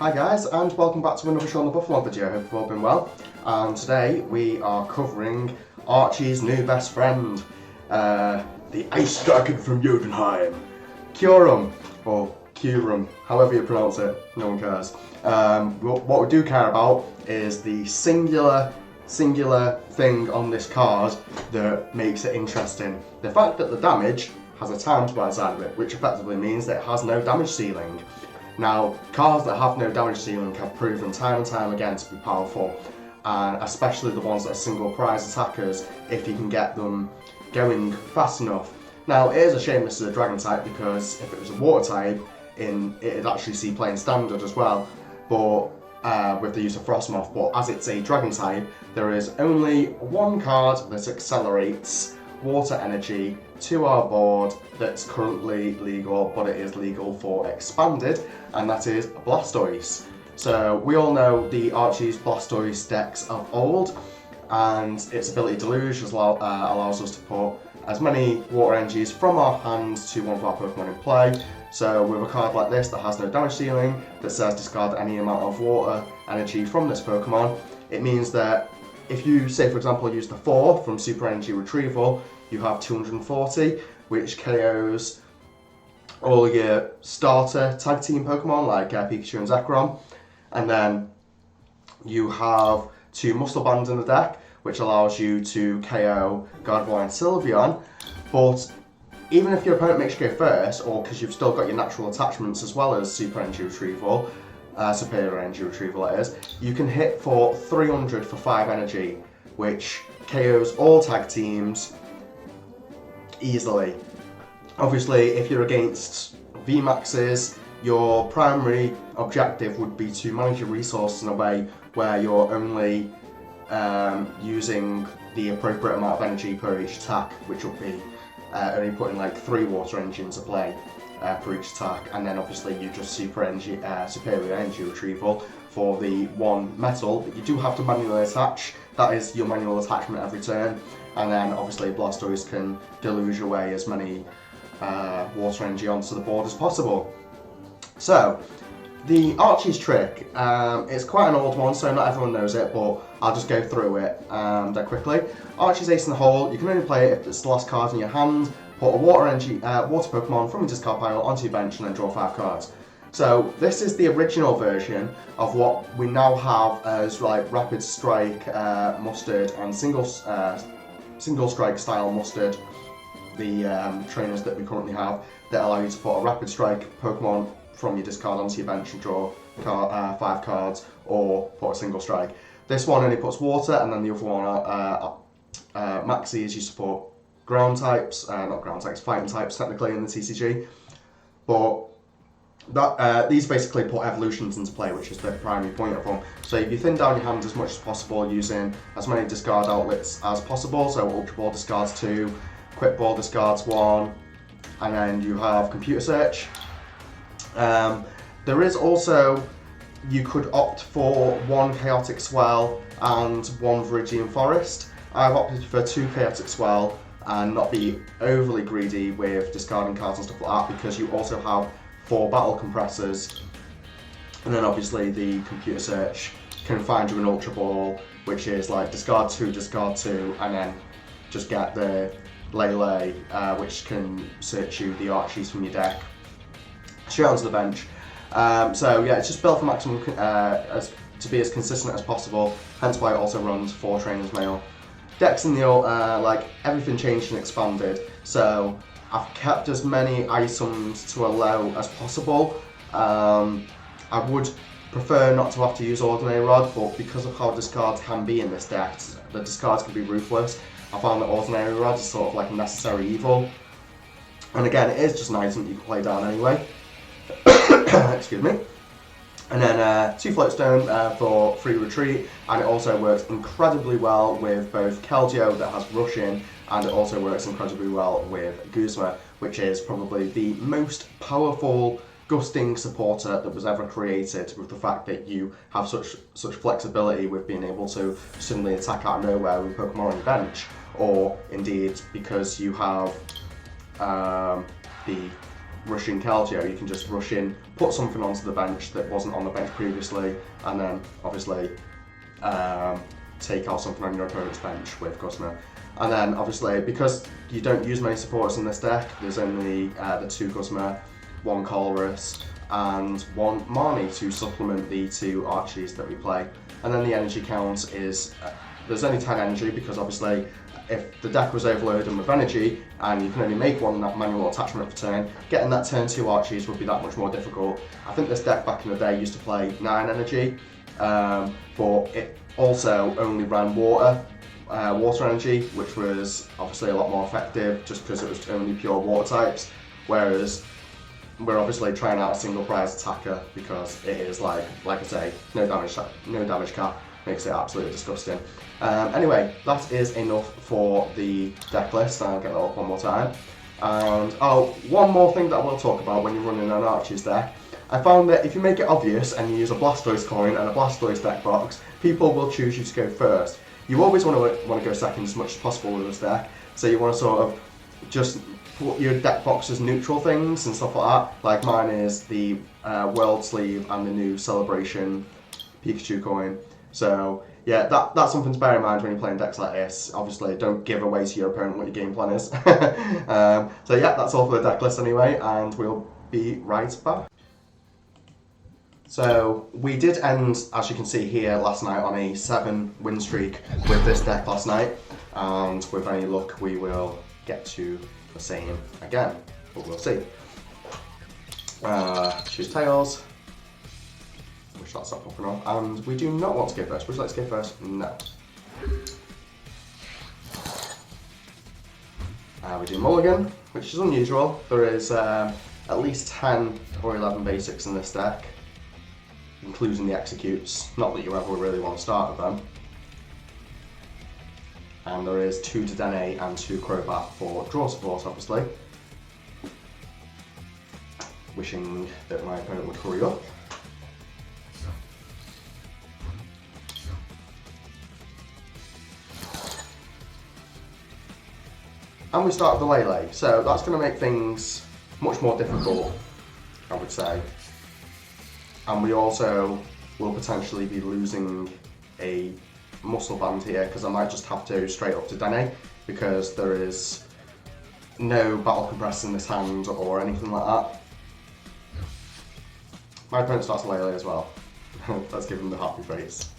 Hi guys, and welcome back to another Shaun the Buffalo video. Hope you've all been well. And today we are covering Archie's new best friend, the Ice Dragon from Jotunheim, Kyurem, or Kyurem, however you pronounce it, no one cares. What we do care about is the singular thing on this card that makes it interesting. The fact that the damage has a timed by the side of it, which effectively means that it has no damage ceiling. Now, cards that have no damage ceiling have proven time and time again to be powerful, and especially the ones that are single prize attackers if you can get them going fast enough. Now, it is a shame this is a dragon type, because if it was a water type, it'd actually see play in standard as well, but with the use of Frostmoth. But as it's a dragon type, there is only one card that accelerates water energy to our board that's currently legal, but it is legal for expanded, and that is Blastoise. So we all know the Archies Blastoise decks of old, and its ability Deluge allows us to put as many water energies from our hands to one of our Pokemon in play. So with a card like this that has no damage ceiling, that says discard any amount of water energy from this Pokemon, it means that if you, say for example, use the 4 from Super Energy Retrieval, you have 240, which KOs all your starter tag team Pokemon like Pikachu and Zekrom. And then you have 2 Muscle Bands in the deck, which allows you to KO Gardevoir and Sylveon. But even if your opponent makes you go first, or because you've still got your natural attachments as well as Super Energy Retrieval, Superior Energy Retrieval that is, you can hit for 300 for 5 energy, which KOs all tag teams easily. Obviously, if you're against VMAXs, your primary objective would be to manage your resources in a way where you're only using the appropriate amount of energy per each attack, which would be only putting like 3 water energy into play per each attack, and then obviously you just Superior Energy Retrieval for the 1 metal that you do have to manually attach. That is your manual attachment every turn, and then obviously Blastoise can deluge away as many water energy onto the board as possible. So, the Archie's trick, it's quite an old one, so not everyone knows it, but I'll just go through it quickly. Archie's Ace in the Hole, you can only play it if it's the last card in your hand. Put a water Pokemon from your discard pile onto your bench and then draw 5 cards. So this is the original version of what we now have as like Rapid Strike Mustard and Single Strike style Mustard, the trainers that we currently have that allow you to put a Rapid Strike Pokemon from your discard onto your bench and draw 5 cards, or put a Single Strike. This one only puts water, and then the other one, Maxi, is used to put ground types, not ground types, fighting types technically in the TCG. But these basically put evolutions into play, which is the primary point of them. So if you thin down your hand as much as possible using as many discard outlets as possible, so Ultra Ball discards 2, Quick Ball discards 1, and then you have Computer Search. There is also, you could opt for 1 Chaotic Swell and 1 Viridian Forest. I've opted for 2 Chaotic Swell and not be overly greedy with discarding cards and stuff like that, because you also have 4 Battle Compressors, and then obviously the Computer Search can find you an Ultra Ball, which is like discard 2, and then just get the Lele, which can search you the Archies from your deck straight onto the bench. So yeah, it's just built for maximum to be as consistent as possible, hence why it also runs 4 Trainers Mail. Decks in the like everything changed and expanded, so I've kept as many items to a low as possible. I would prefer not to have to use Ordinary Rod, but because of how discards can be in this deck, the discards can be ruthless. I found that Ordinary Rod is sort of like a necessary evil. And again, it is just an item that you can play down anyway. Excuse me. And then 2 Floatstone for free retreat, and it also works incredibly well with both Keldeo that has Rush in, and it also works incredibly well with Guzma, which is probably the most powerful gusting supporter that was ever created, with the fact that you have such flexibility with being able to suddenly attack out of nowhere with Pokemon on your bench, or indeed because you have the rushing Calcio, you can just rush in, put something onto the bench that wasn't on the bench previously, and then obviously take out something on your opponent's bench with Guzma. And then obviously, because you don't use many supporters in this deck, there's only the 2 Guzma, 1 Colress, and 1 Marnie to supplement the 2 Archies that we play. And then the energy count is, there's only 10 energy because obviously if the deck was overloaded with energy and you can only make 1 manual attachment per turn, getting that turn 2 Archies would be that much more difficult. I think this deck back in the day used to play 9 energy, but it also only ran water energy, which was obviously a lot more effective just because it was only pure water types, whereas we're obviously trying out a single prize attacker because it is like I say, no damage cap, makes it absolutely disgusting. Anyway, that is enough for the deck list. I'll get that up one more time. And one more thing that I will talk about when you're running an Archies deck. I found that if you make it obvious and you use a Blastoise coin and a Blastoise deck box, people will choose you to go first. You always want to go second as much as possible with this deck, so you want to sort of just put your deck box as neutral things and stuff like that. Like mine is the World Sleeve and the new Celebration Pikachu coin. So yeah, that's something to bear in mind when you're playing decks like this. Obviously, don't give away to your opponent what your game plan is. So yeah, that's all for the deck list anyway, and we'll be right back. So we did end, as you can see here, last night on a 7-win streak with this deck last night, and with any luck we will get to the same again, but we'll see. Choose Tails, which that's not popping off, and we do not want to go first. Would you like to go first? No. We do Mulligan, which is unusual. There is at least 10 or 11 basics in this deck, including the executes. Not that you ever really want to start with them. And there is 2 Dedenne and 2 Crobat for draw support, obviously. Wishing that my opponent would hurry up. And we start with the Lele, so that's going to make things much more difficult, I would say. And we also will potentially be losing a muscle band here because I might just have to straight up to Dene because there is no battle compressor in this hand or anything like that. My opponent starts Lele as well. Let's give him the happy face.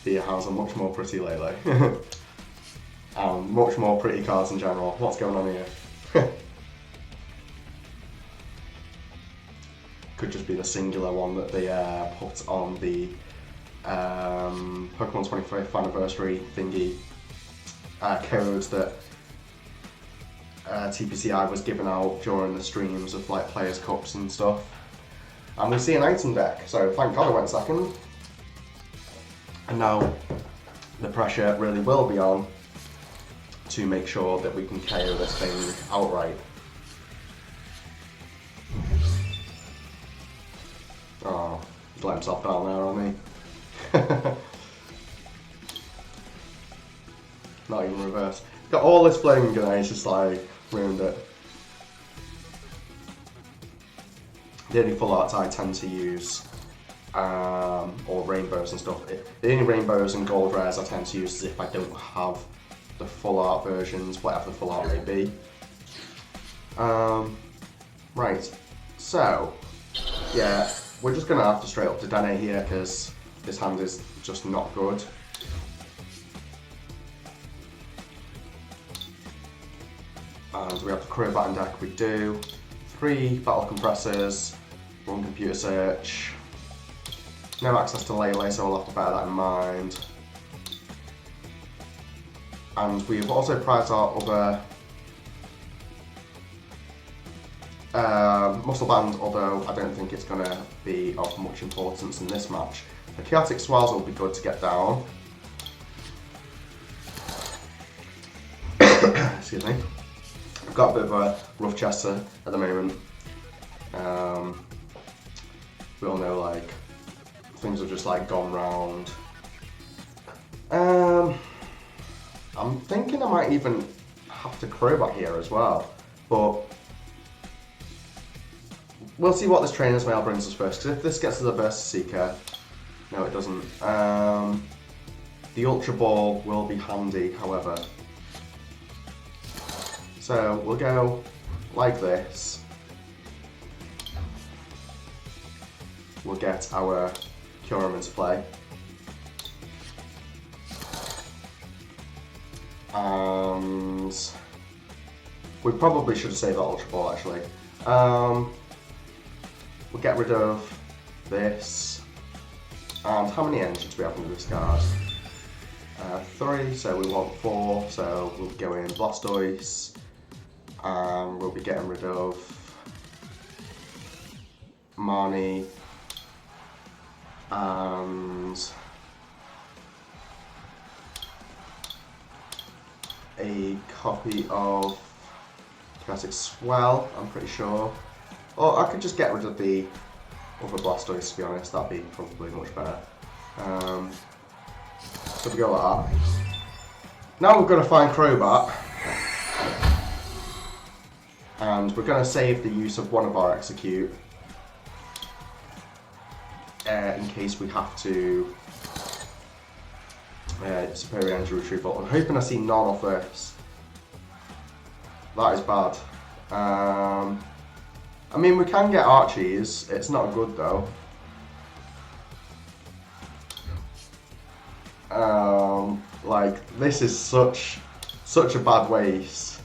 He has a much more pretty Lele. And much more pretty cards in general. What's going on here? Could just be the singular one that they put on the Pokemon 25th anniversary thingy codes that TPCI was giving out during the streams of like Players Cups and stuff. And we see an item deck, so thank God I went second. And now the pressure really will be on to make sure that we can KO this thing outright. Oh, he's let himself down there on me. Not even reverse. Got all this flaming and he's just like ruined it. The only full arts I tend to use, or rainbows and stuff, the only rainbows and gold rares I tend to use is if I don't have the full art versions, whatever the full art may be. Right, so, yeah. We're just going to have to straight up to Dene here because this hand is just not good. And we have the career batting deck, we do. 3 battle compressors, 1 computer search. No access to Lele, so we'll have to bear that in mind. And we've also prized our other Muscle Band, although I don't think it's going to be of much importance in this match. The Chaotic Swirls will be good to get down. Excuse me. I've got a bit of a rough chest at the moment. We all know like things have just like gone round. I'm thinking I might even have to Crobat here as well, but we'll see what this Trainer's Mail brings us first, because if this gets us a Burst Seeker, no it doesn't. The Ultra Ball will be handy, however. So we'll go like this. We'll get our Kyurem into play. And we probably should have saved that Ultra Ball actually. We'll get rid of this. And how many energies do we have in this card? 3, so we want 4, so we'll go in Blastoise. And we'll be getting rid of Marnie and a copy of Chaotic Swell, I'm pretty sure. Or I could just get rid of the other Blastoise, to be honest, that'd be probably much better. So we go like that. Now we're going to find Crobat. And we're going to save the use of one of our Execute. In case we have to Superior Energy Retrieval. I'm hoping I see none of this. That is bad. I mean, we can get Archies. It's not good though. Like, this is such a bad waste.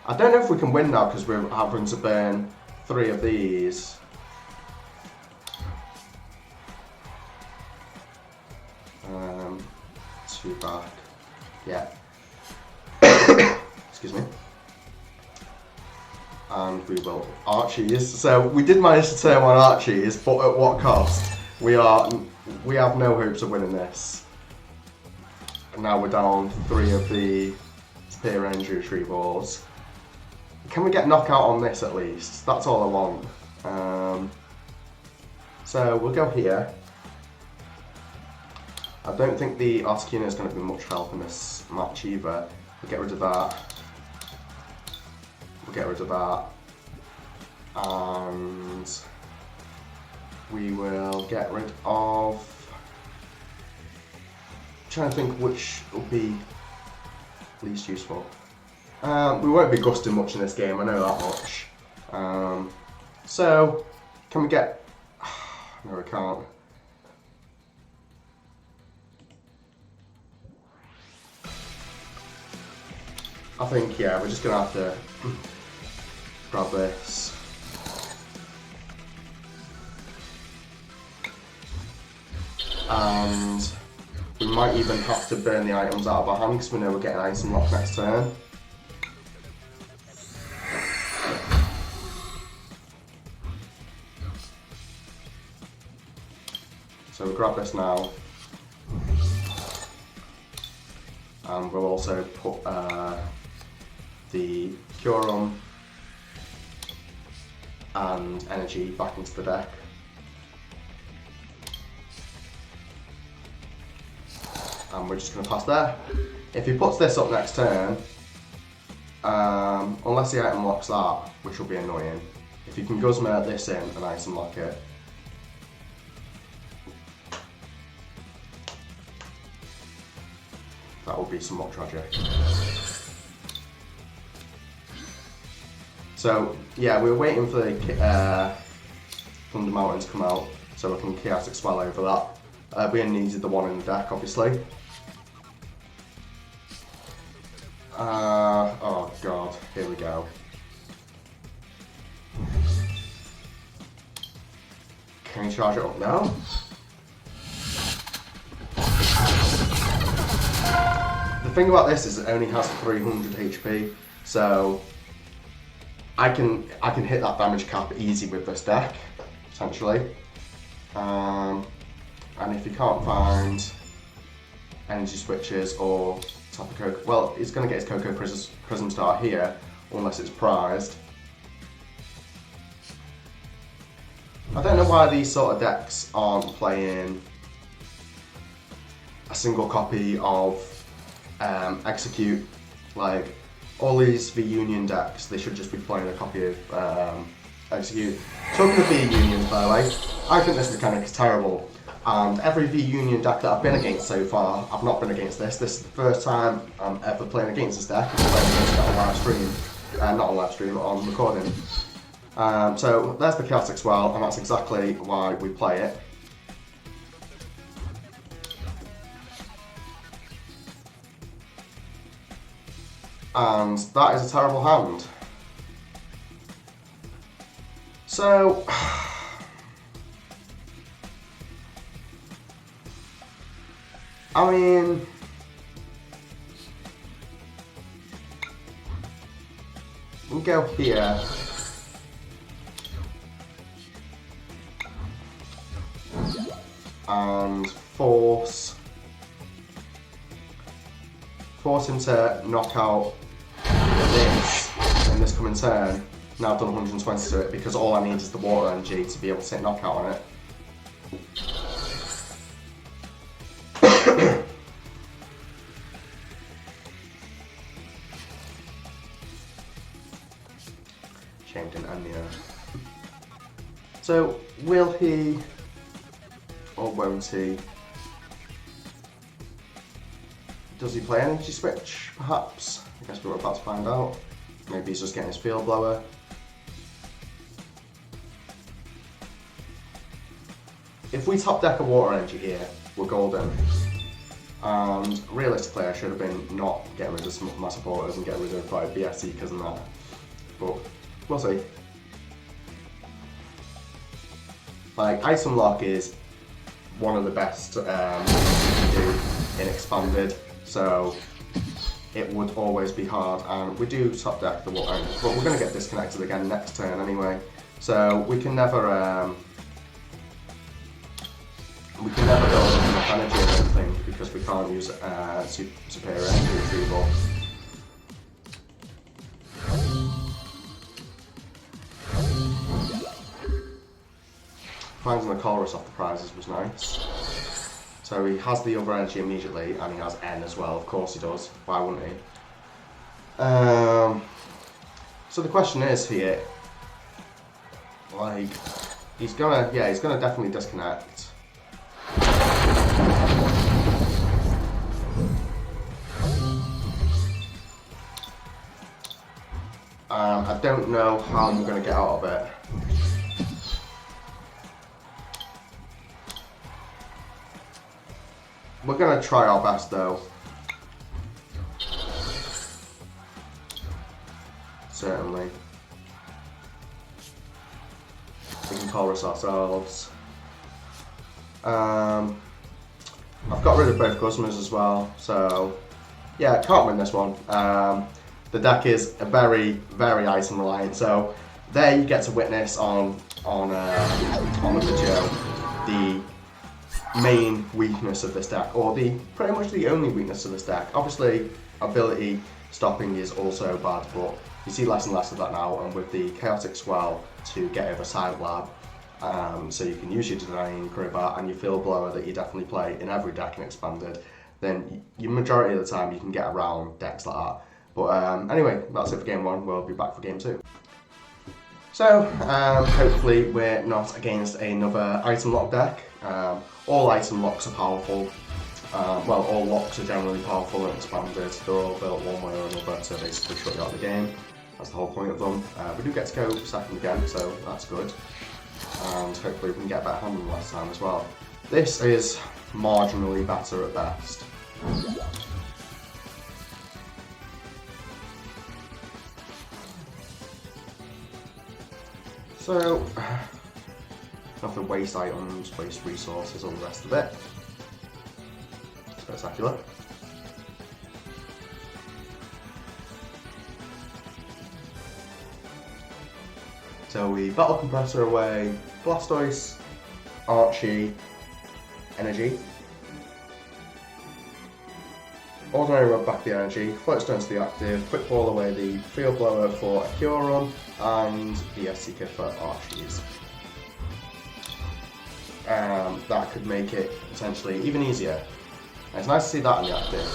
I don't know if we can win now because we're having to burn 3 of these. Two back. Yeah. Excuse me. And we will Archies. So we did manage to turn on Archies, but at what cost? We have no hopes of winning this. And now we're down 3 of the Superior Energy Retrievals. Can we get knockout on this at least? That's all I want. So we'll go here. I don't think the Articuno is going to be much help in this match either. We'll get rid of that. We'll get rid of that. And we will get rid of... I'm trying to think which will be least useful. We won't be gusting much in this game, I know that much. So, can we get... No, we can't. I think, yeah, we're just going to have to grab this. And we might even have to burn the items out of our hand because we know we're getting Ice and Lock next turn. So we'll grab this now. And we'll also put the Kyurem and energy back into the deck. And we're just going to pass there. If he puts this up next turn, unless the item locks that, which will be annoying, if he can Guzma this in and item lock it, that will be somewhat tragic. So, yeah, we were waiting for the Thunder Mountain to come out so we can Chaotic Swell over that. We only needed the one in the deck, obviously. Oh god, here we go. Can you charge it up now? The thing about this is it only has 300 HP, so I can hit that damage cap easy with this deck, potentially. And if you can't find energy switches or Tapu Koko, well, he's going to get his Koko Prism Star here, unless it's prized. I don't know why these sort of decks aren't playing a single copy of Execute. Like, all these V-Union decks, they should just be playing a copy of Execute. Talking of V-Unions, by the way, I think this mechanic is terrible. And every V-Union deck that I've been against so far, I've not been against this. This is the first time I'm ever playing against this deck. I'm playing against it on live stream. Not on live stream, on recording. So there's the Chaotic Swell, and that's exactly why we play it. And that is a terrible hand. So, I mean, we go here. And force him to knock out this in this coming turn. Now I've done 120 to it because all I need is the water energy to be able to hit knockout on it. Shame didn't end the So will he or won't he? Does he play energy switch, perhaps? I guess we're about to find out. Maybe he's just getting his field blower. If we top deck a water energy here, we're golden. And realistically, I should have been not getting rid of some of my supporters and getting rid of like BS Seekers and that. But we'll see. Like, item lock is one of the best things you can do in Expanded, so it would always be hard, and we do top deck the water, but we're going to get disconnected again next turn anyway, so we can never go with enough energy, I don't think, because we can't use superior energy retrieval. Finding the Colress off the prizes was nice. So he has the other energy immediately, and he has N as well. Of course he does. Why wouldn't he? So the question is here, like, he's gonna definitely disconnect. I don't know how I'm gonna get out of it. We're going to try our best though. Certainly. We can Colress ourselves. I've got rid of both customers as well, so yeah, can't win this one. The deck is a very, very item reliant, so there you get to witness on the video the main weakness of this deck, or pretty much the only weakness of this deck. Obviously, ability stopping is also bad, but you see less and less of that now, and with the Chaotic Swell to get over Side Lab, so you can use your Denying Crowbar and your Field Blower that you definitely play in every deck in Expanded, then you majority of the time you can get around decks like that. But anyway, that's it for game one. We'll be back for game two. So, hopefully we're not against another item lock deck. All item locks are powerful. Well, all locks are generally powerful and Expanded. They're all built one way or another to basically shut you out of the game. That's the whole point of them. We do get to go second again, so that's good. And hopefully we can get a better hand than last time as well. This is marginally better at best. So, have to waste items, waste resources, all the rest of it. Spectacular. So we Battle Compressor away, Blastoise, Archie, Energy. Ordinary Rub back the energy, Floatstone to the active, Quick Ball away the Field Blower for a Kyurem, and the Seeker for Archies. that could make it potentially even easier. And it's nice to see that in the active.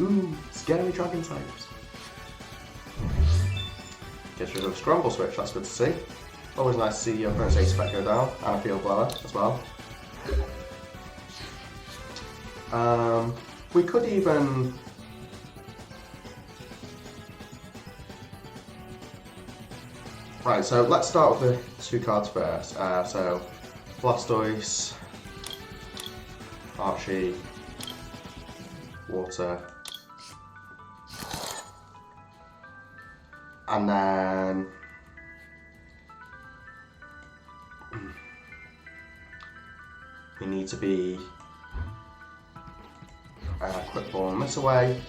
Ooh, scary dragon types. Gets rid of a scramble switch, that's good to see. Always nice to see your opponent's ace effect go down, and a field blower as well. We could even... Right, so let's start with the 2 cards first. So, Blastoise, Archie, Water, and then we need to be quick ball this away.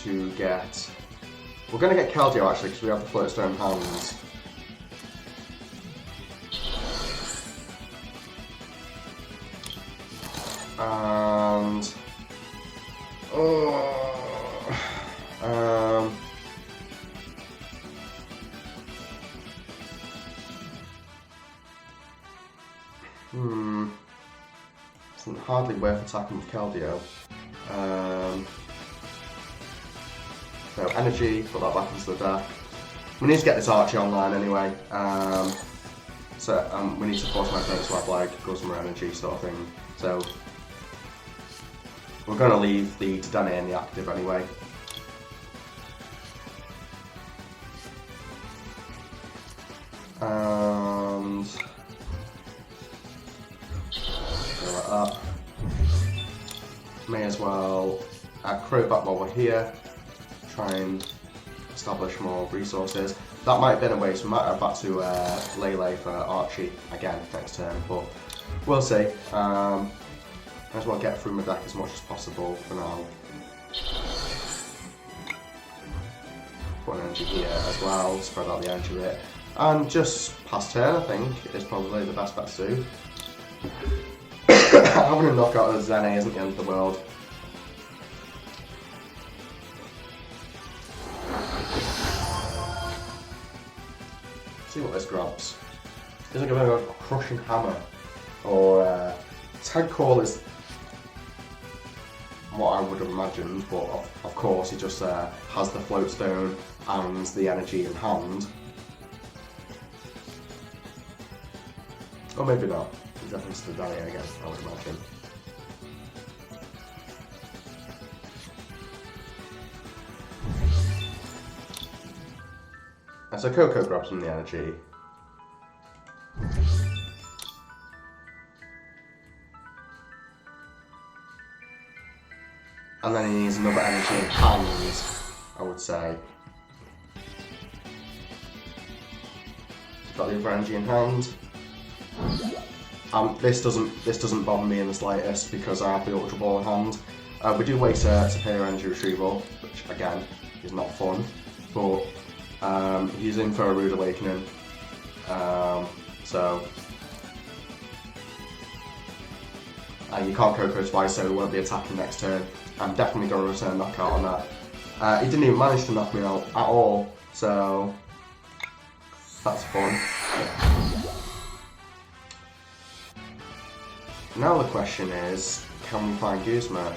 To get, we're going to get Keldeo actually because we have the Float Stone hands. And it's hardly worth attacking with Keldeo. So energy, put that back into the deck. We need to get this Archie online anyway. We need to force my opponent to have like Gossamer energy sort of thing. So we're going to leave the Dedenne in the active anyway. And go like that. May as well Crobat while we're here. Try and establish more resources. That might have been a waste. We might have back to Lele for Archie again next turn, but we'll see. Might as well get through my deck as much as possible for now. Put an energy here as well, spread out the energy bit. And just pass turn, I think, is probably the best bet to do. Having a knockout of Zene isn't the end of the world. See what this grabs. Isn't going to go Crushing Hammer or Tag Call is what I would have imagined, but of course he just has the Float Stone and the energy in hand. Or maybe not. He's definitely to the Dahlia again, I would imagine. So Coco grabs him the energy. And then he needs another energy in hand, I would say. He's got the other energy in hand. This doesn't bother me in the slightest because I have the Ultra Ball in hand. We do waste a Superior Energy Retrieval, which again is not fun, but he's in for a Rude Awakening, so you can't Coco twice, so he won't be attacking next turn. I'm definitely going to return knockout on that. He didn't even manage to knock me out at all, so that's fun. Now the question is, can we find Guzma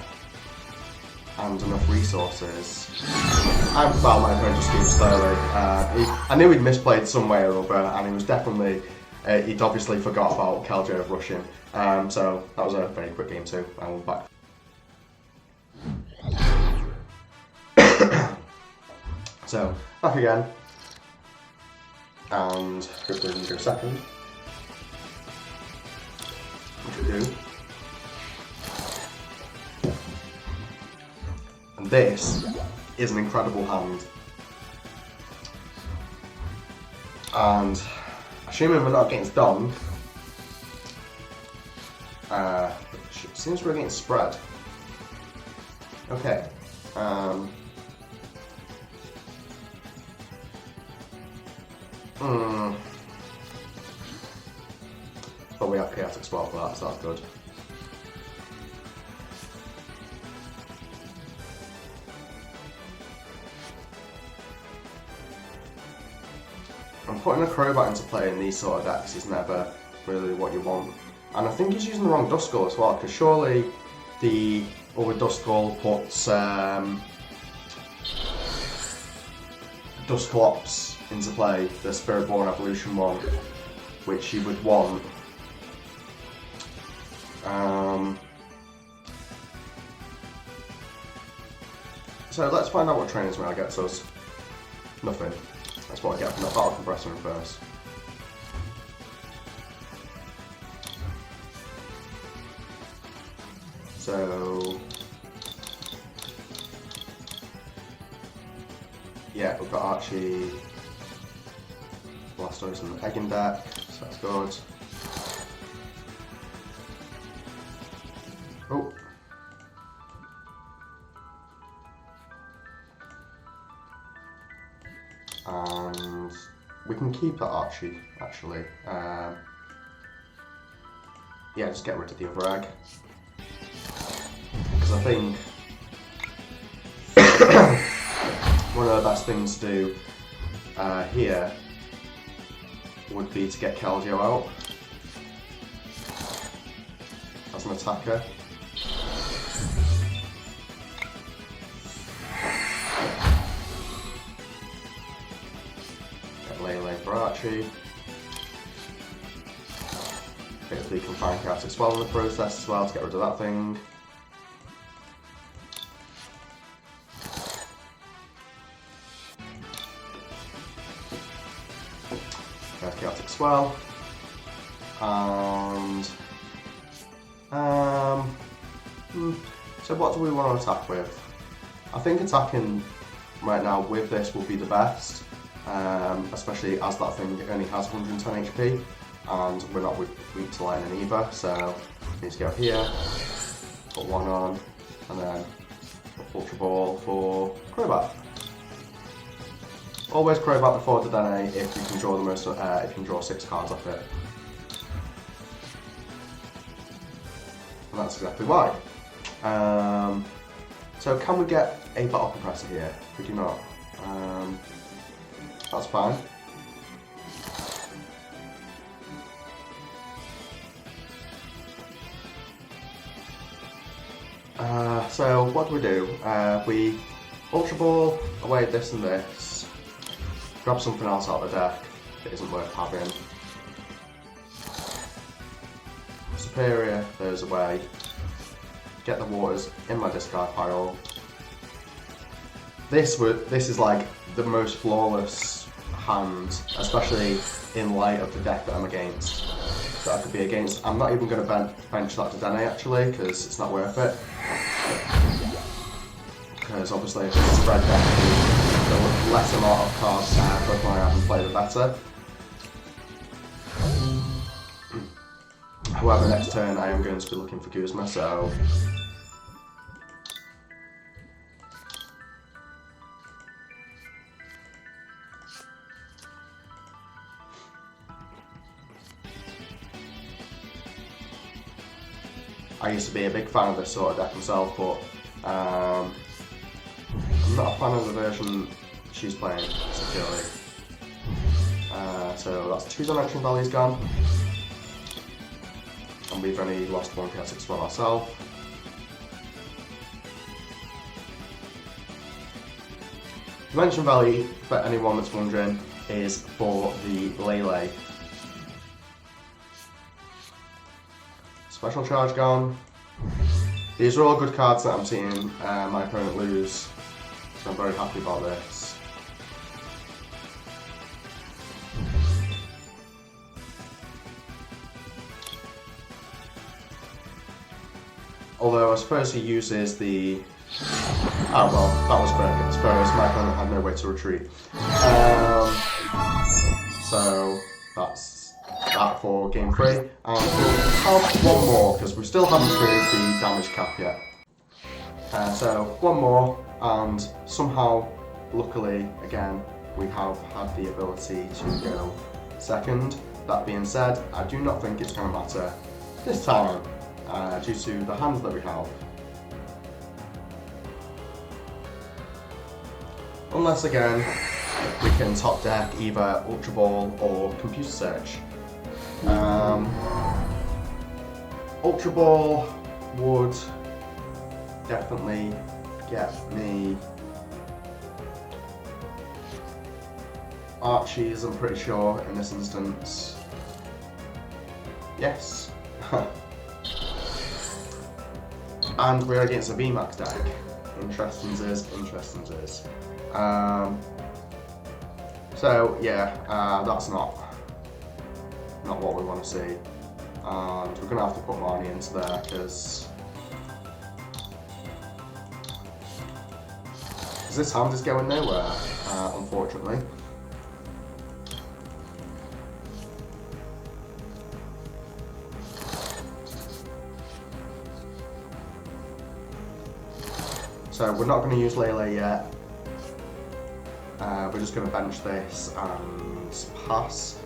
and enough resources? Well, my opponent just moves slowly. I knew he'd misplayed some way or other, and he was definitely, he'd obviously forgot about Keldeo rushing. So that was a very quick game too, and we're back. So, back again. And hopefully we can go second. Which we do. And this is an incredible hand. And assuming we're not against Dong, which seems we're against Spread. Okay. But we have Chaotic Swell for that, so that's good. putting a Crobat into play in these sort of decks is never really what you want. And I think he's using the wrong Duskull as well, because surely the other Duskull puts Dusclops into play, the Spirit-Born Evolution one, which you would want. So let's find out what Trainer's Mail gets us. Nothing. That's what I get from that Battle Compressor in first. So yeah, we've got Archie, Blastoise and the Egging deck, so that's good. Oh. And we can keep that Archie, actually. Yeah, just get rid of the other egg. Because I think one of the best things to do here would be to get Keldeo out as an attacker. Get Lele for Archie. Hopefully you can find Chaotic Swell in the process as well to get rid of that thing. There's Chaotic Swell. And so what do we want to attack with? I think attacking right now with this will be the best, especially as that thing only has 110 HP and we're not weak to lightning either, so we need to go here, put one on, and then Ultra Ball for Crobat. Always Crobat before Dedenne if you can draw the most. If you can draw 6 cards off it, and that's exactly why. So can we get a Battle Compressor here? We do not. That's fine. So what do? We Ultra Ball away this and this, grab something else out of the deck that isn't worth having. Superior those away, get the waters in my discard pile. This is like the most flawless hand, especially in light of the deck that I'm against. That I could be against. I'm not even going to bench that to Dedenne actually, because it's not worth it. Because obviously if it's a spread deck, the less amount of cards Pokemon I have in play, the better. However, next turn I am going to be looking for Guzma, so I used to be a big fan of this sort of deck myself, but I'm not a fan of the version she's playing securely. So that's 2 Dimension Valley's gone, and we've only lost 1 Chaotic Swell ourselves. Dimension Valley, for anyone that's wondering, is for the Lele. Special Charge gone. These are all good cards that I'm seeing my opponent lose, so I'm very happy about this. Although I suppose he uses the... Oh well, that was quick. I suppose my opponent had no way to retreat. So that's that for game 3. And we'll have one more, because we still haven't proved the damage cap yet. So one more, and somehow, luckily, again, we have had the ability to go second. That being said, I do not think it's going to matter this time, due to the hands that we have. Unless again, we can top deck either Ultra Ball or Computer Search. Ultra Ball would definitely get me Archies, I'm pretty sure, in this instance. Yes. And we're against a VMAX deck. Interesting is. So yeah, that's not what we want to see. And we're going to have to put Marnie into there because this hand is going nowhere, unfortunately. So we're not going to use Lele yet. We're just going to bench this and pass.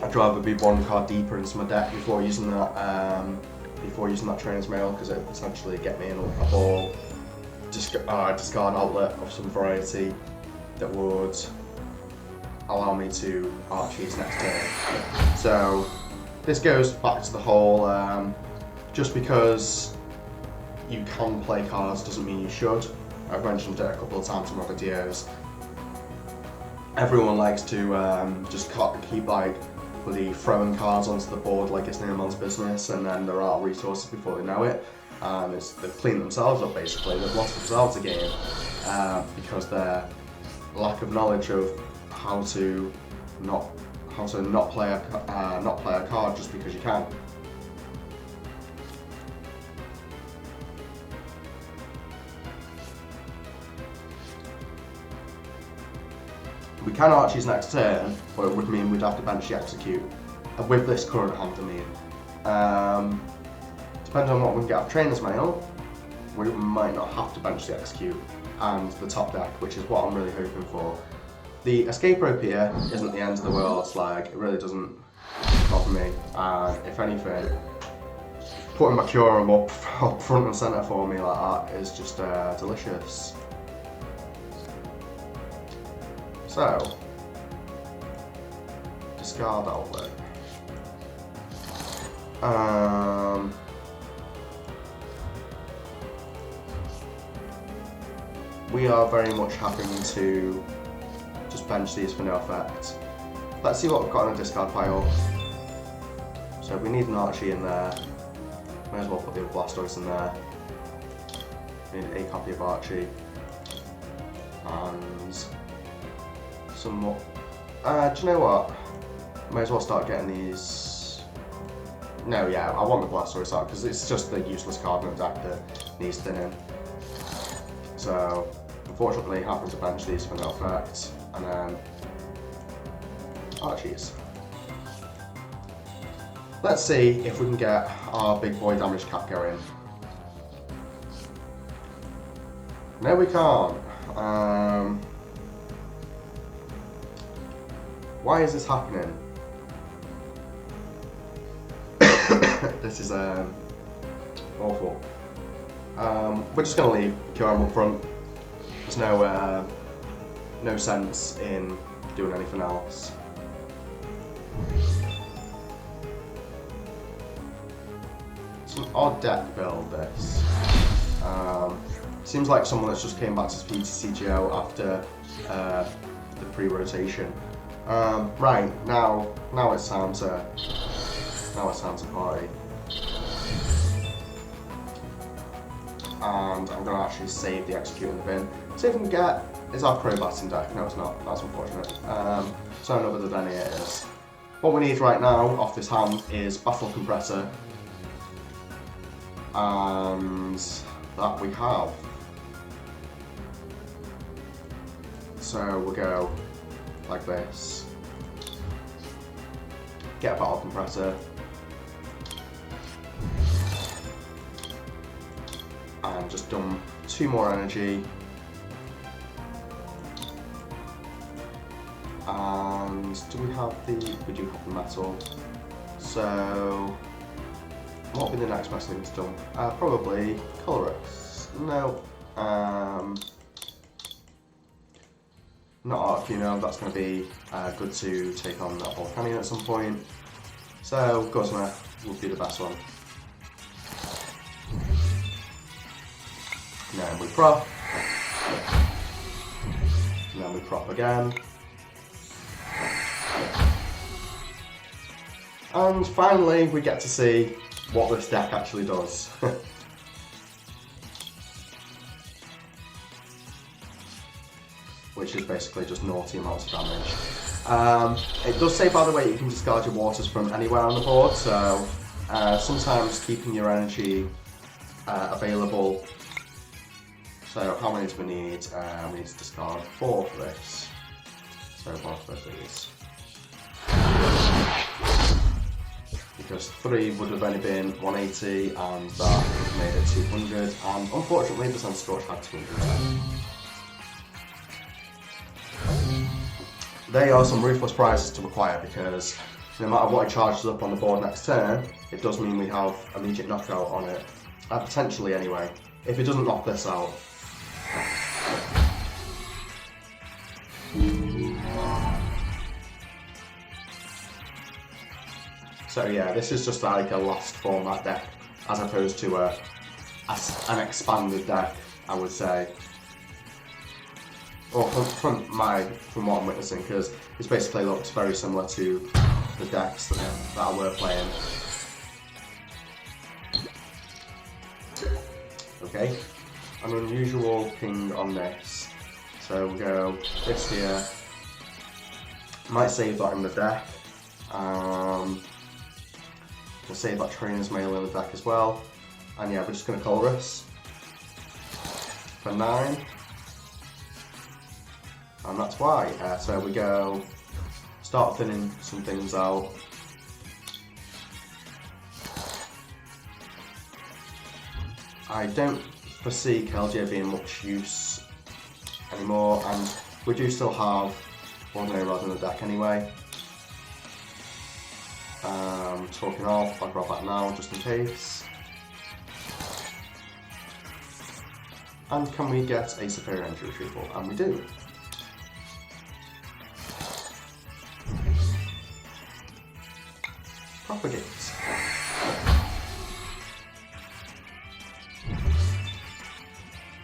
I'd rather be one card deeper into my deck before using that Trainer's Mail, because it would potentially get me in a ball discard outlet of some variety that would allow me to Archies next turn. So this goes back to the whole just because you can play cards doesn't mean you should. I've mentioned it a couple of times in my videos. Everyone likes to just keep like bloody throwing cards onto the board like it's no man's business, and then they're out of resources before they know it. They've cleaned themselves up basically. They've lost themselves a game because their lack of knowledge of how to not play a card just because you can. We can Archies next turn, but it would mean we'd have to bench the Execute. With this current hand, I mean. Depending on what we can get out of Trainer's Mail, we might not have to bench the Execute and the top deck, which is what I'm really hoping for. The escape rope here isn't the end of the world, like, it really doesn't bother me. And if anything, putting my Kyurem up front and centre for me like that is just delicious. So, discard outlet. We are very much having to just bench these for no effect. Let's see what we've got in a discard pile. So we need an Archie in there. May as well put the Blastoise in there. We need a copy of Archie. And some more. Do you know what? May as well start getting these. No, yeah, I want the Blastoise out because it's just the useless card in the deck that needs thinning. So, unfortunately, having to bench these for no effect, and then Archies. Let's see if we can get our big boy damage cap going. No, we can't. Why is this happening? This is awful. We're just going to leave Kyurem up front. There's no sense in doing anything else. It's an odd deck build, this. Seems like someone that's just came back to PTCGO after the pre-rotation. Right, now it's time to party. And I'm going to actually save the Execute in the bin. See if we can get... Is our Crobat in deck? No, it's not. That's unfortunate. So no other than it is. What we need right now off this hand is Battle Compressor. And that we have. So we'll go like this. Get a Battle Compressor. And just dump 2 more energy. And do we have the... We do have the metal. So... What will be the next best thing to dump? Probably Colorus. No. not Archies, that's going to be good to take on that Volcanion at some point. So Guzma would be the best one. And then we prop. And then we prop again. And finally we get to see what this deck actually does. Which is basically just naughty amounts of damage. It does say, by the way, you can discard your waters from anywhere on the board, so sometimes keeping your energy available. So how many do we need? We need to discard 4 for this. So 1 for these. Because 3 would have only been 180 and that made it 200, and unfortunately the Sunscorch had 200. They are some ruthless prizes to acquire because no matter what it charges up on the board next turn, it does mean we have immediate knockout on it. Potentially anyway, if it doesn't knock this out. So yeah, this is just like a last format deck as opposed to an expanded deck, I would say. Or from what I'm witnessing, because this basically looks very similar to the decks that we're playing. Okay, an unusual ping on this. So we'll go this here. Might save that in the deck. We'll save that Trainer's Mail in the deck as well. And yeah, we're just going to Colress for 9. And that's why. So we go, start thinning some things out. I don't foresee Keldeo being much use anymore, and we do still have Ordinary Rod in the deck anyway. Talking off, I'll grab that now just in case. And can we get a Superior Energy Retrieval? And we do. Propagate.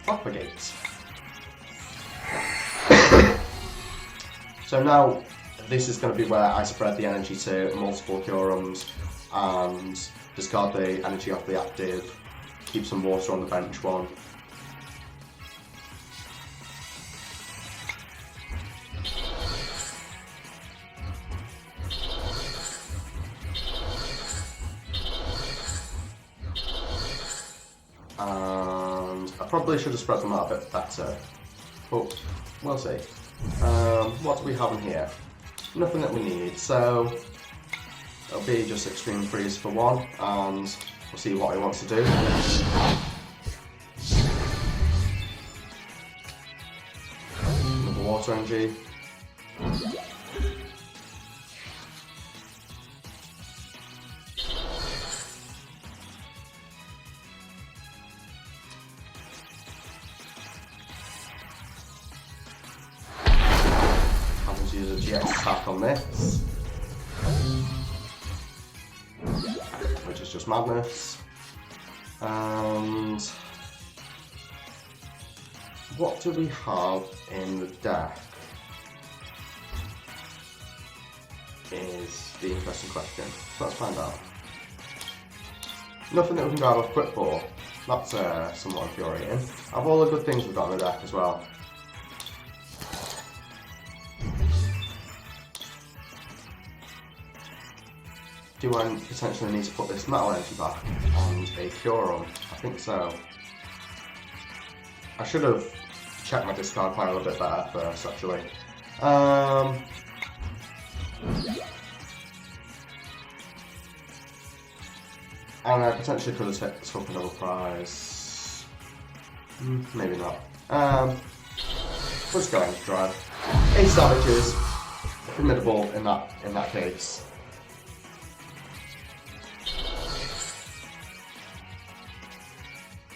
Propagate. So now this is going to be where I spread the energy to multiple Kyurems and discard the energy off the active, keep some water on the bench one. And I probably should have spread them out a bit better, but we'll see. What do we have in here? Nothing that we need, so it'll be just Extreme Freeze for 1, and we'll see what he wants to do. Another Water Energy. Use a GX attack on this, which is just madness. And what do we have in the deck is the interesting question. So let's find out. Nothing that we can grab off Quick Ball. That's somewhat infuriating. Of all the good things we've got in the deck as well. Do I potentially need to put this Metal Energy back on a Kyurem? I think so. I should have checked my discard pile a bit better first, actually. And I potentially could have took another prize. Maybe not. We'll just go into drive. 8 Savages, formidable in that case.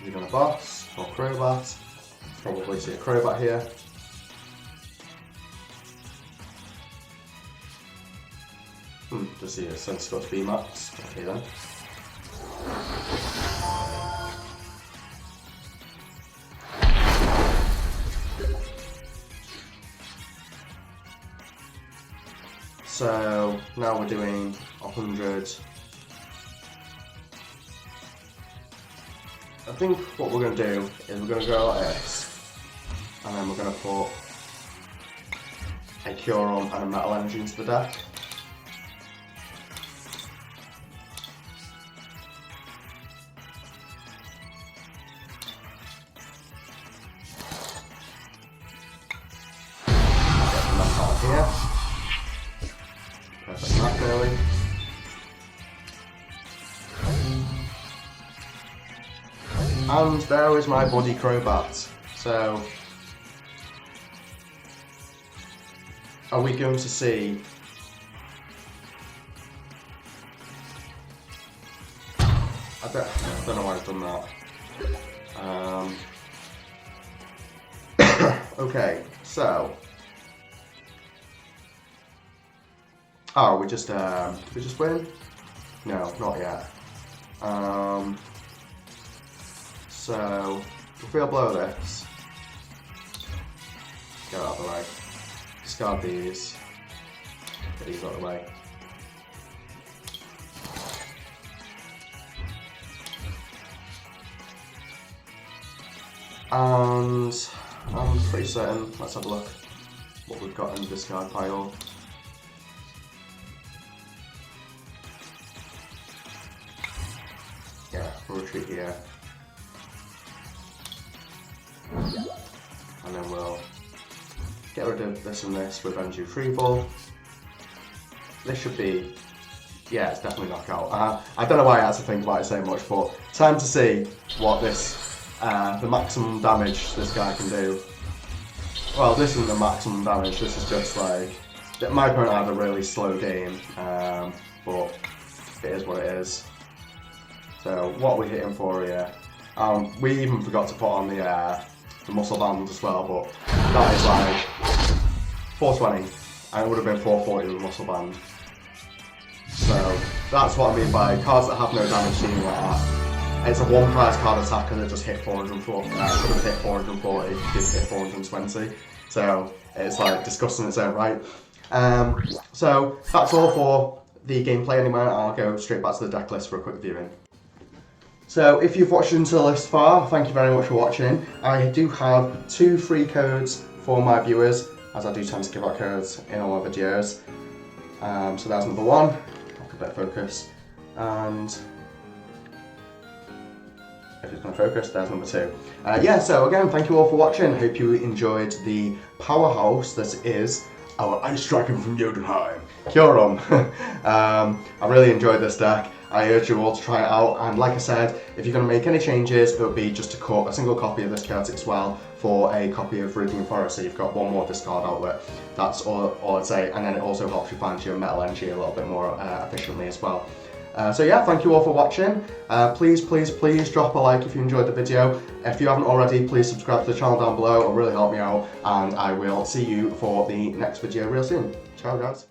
You're gonna boss or Crobat. Probably see a Crobat here. Does he sense got to be max? Okay then. So now we're doing 100. I think what we're going to do is we're going to go like this, and then we're going to put a Kyurem and a metal energy into the deck. Here. Perfect map really. And there is my Buddy Crobat. So, are we going to see I don't know why I've done that. Okay, so oh, we just win? No, not yet. So if we'll blow this, get out of the way, discard these, get these out of the way. And I'm pretty certain, let's have a look what we've got in the discard pile. Yeah, we'll retreat here. And then we'll get rid of this and this with energy retrieval. This should be, yeah, it's definitely knockout. I don't know why I had to think about it so much, but time to see what this, the maximum damage this guy can do. Well, this isn't the maximum damage, this is just like, my opponent had a really slow game, but it is what it is. So what are we hitting for here? We even forgot to put on the muscle band as well, but that is like 420, and it would have been 440 with the muscle band. So that's what I mean by cards that have no damage seeming like that. It's a one price card attacker that just hit 440, could have hit 440, did hit 420. So it's like disgusting in its own right. So that's all for the gameplay anyway. I'll go straight back to the deck list for a quick viewing. So if you've watched until this far, thank you very much for watching. I do have 2 free codes for my viewers, as I do tend to give out codes in all my videos. So that's number 1, I'll get focus, and if it's going to focus, there's number 2. Yeah, so again, thank you all for watching. Hope you enjoyed the powerhouse that is our Ice Dragon from Jotunheim, Kyurem. I really enjoyed this deck. I urge you all to try it out, and like I said, if you're going to make any changes, it would be just to cut a single copy of this card as well for a copy of Raging Forest, so you've got one more discard outlet. That's all I'd say, and then it also helps you find your metal energy a little bit more efficiently as well. So yeah, thank you all for watching. Please drop a like if you enjoyed the video. If you haven't already, please subscribe to the channel down below, it'll really help me out, and I will see you for the next video real soon. Ciao guys.